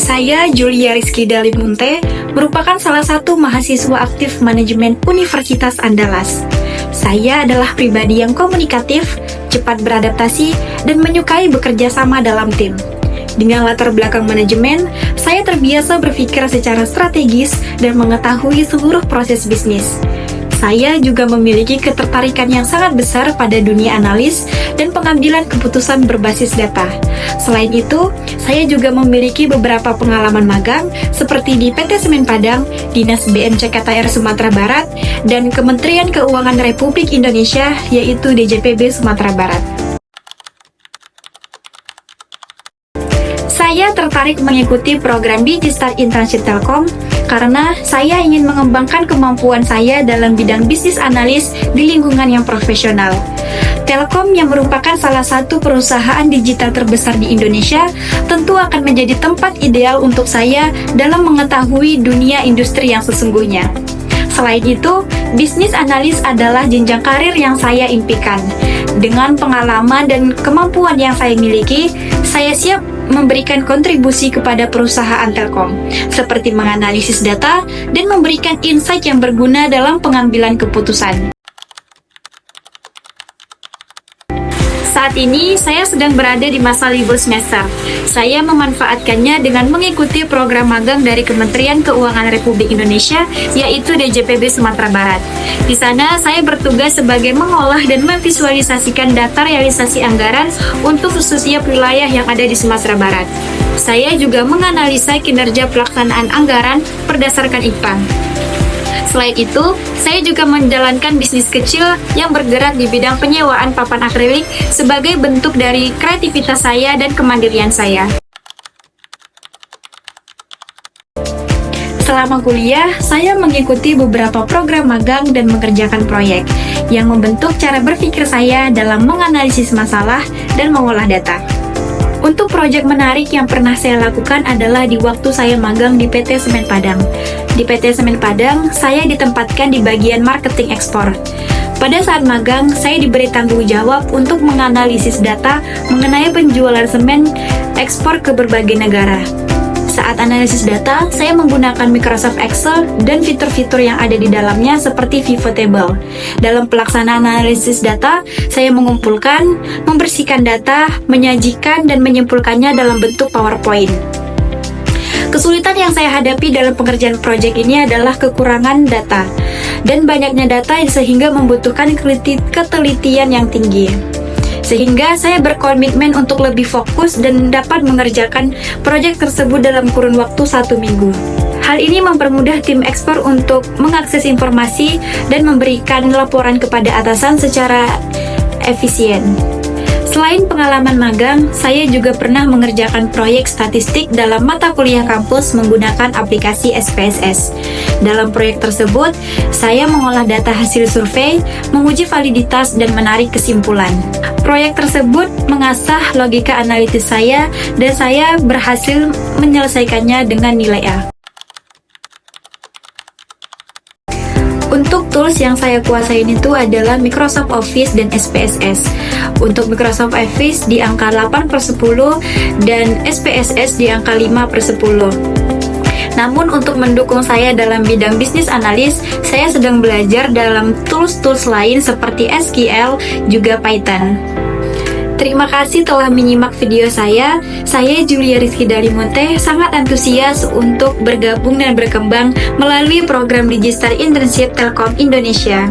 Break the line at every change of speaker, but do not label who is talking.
Saya Julia Rizky Dalimunte, merupakan salah satu mahasiswa aktif manajemen Universitas Andalas. Saya adalah pribadi yang komunikatif, cepat beradaptasi, dan menyukai bekerja sama dalam tim. Dengan latar belakang manajemen, saya terbiasa berpikir secara strategis dan mengetahui seluruh proses bisnis. Saya juga memiliki ketertarikan yang sangat besar pada dunia analis dan pengambilan keputusan berbasis data. Selain itu, saya juga memiliki beberapa pengalaman magang seperti di PT Semen Padang, Dinas BMCKTR Sumatera Barat, dan Kementerian Keuangan Republik Indonesia, yaitu DJPB Sumatera Barat. Saya tertarik mengikuti program Digistar Internship Telkom karena saya ingin mengembangkan kemampuan saya dalam bidang bisnis analis di lingkungan yang profesional. Telkom yang merupakan salah satu perusahaan digital terbesar di Indonesia tentu akan menjadi tempat ideal untuk saya dalam mengetahui dunia industri yang sesungguhnya. Selain itu, bisnis analis adalah jenjang karir yang saya impikan. Dengan pengalaman dan kemampuan yang saya miliki, saya siap memberikan kontribusi kepada perusahaan Telkom, seperti menganalisis data dan memberikan insight yang berguna dalam pengambilan keputusan. Saat ini, saya sedang berada di masa libur semester. Saya memanfaatkannya dengan mengikuti program magang dari Kementerian Keuangan Republik Indonesia, yaitu DJPB Sumatera Barat. Di sana, saya bertugas sebagai mengolah dan memvisualisasikan data realisasi anggaran untuk setiap wilayah yang ada di Sumatera Barat. Saya juga menganalisa kinerja pelaksanaan anggaran berdasarkan IPA. Selain itu, saya juga menjalankan bisnis kecil yang bergerak di bidang penyewaan papan akrilik sebagai bentuk dari kreativitas saya dan kemandirian saya. Selama kuliah, saya mengikuti beberapa program magang dan mengerjakan proyek yang membentuk cara berpikir saya dalam menganalisis masalah dan mengolah data. Untuk proyek menarik yang pernah saya lakukan adalah di waktu saya magang di PT Semen Padang. Di PT Semen Padang, saya ditempatkan di bagian marketing ekspor. Pada saat magang, saya diberi tanggung jawab untuk menganalisis data mengenai penjualan semen ekspor ke berbagai negara. Saat analisis data, saya menggunakan Microsoft Excel dan fitur-fitur yang ada di dalamnya seperti pivot table. Dalam pelaksanaan analisis data, saya mengumpulkan, membersihkan data, menyajikan, dan menyimpulkannya dalam bentuk PowerPoint. Kesulitan yang saya hadapi dalam pengerjaan proyek ini adalah kekurangan data dan banyaknya data sehingga membutuhkan ketelitian yang tinggi. Sehingga saya berkomitmen untuk lebih fokus dan dapat mengerjakan proyek tersebut dalam kurun waktu 1 minggu. Hal ini mempermudah tim ekspor untuk mengakses informasi dan memberikan laporan kepada atasan secara efisien. Selain pengalaman magang, saya juga pernah mengerjakan proyek statistik dalam mata kuliah kampus menggunakan aplikasi SPSS. Dalam proyek tersebut, saya mengolah data hasil survei, menguji validitas, dan menarik kesimpulan. Proyek tersebut mengasah logika analitis saya, dan saya berhasil menyelesaikannya dengan nilai A. Untuk tools yang saya kuasain itu adalah Microsoft Office dan SPSS. Untuk Microsoft Office di angka 8/10 dan SPSS di angka 5/10. Namun untuk mendukung saya dalam bidang bisnis analis, saya sedang belajar dalam tools-tools lain seperti SQL, juga Python. Terima kasih telah menyimak video saya. Saya Julia Rizky Dalimunte, sangat antusias untuk bergabung dan berkembang melalui program Digistar Internship Telkom Indonesia.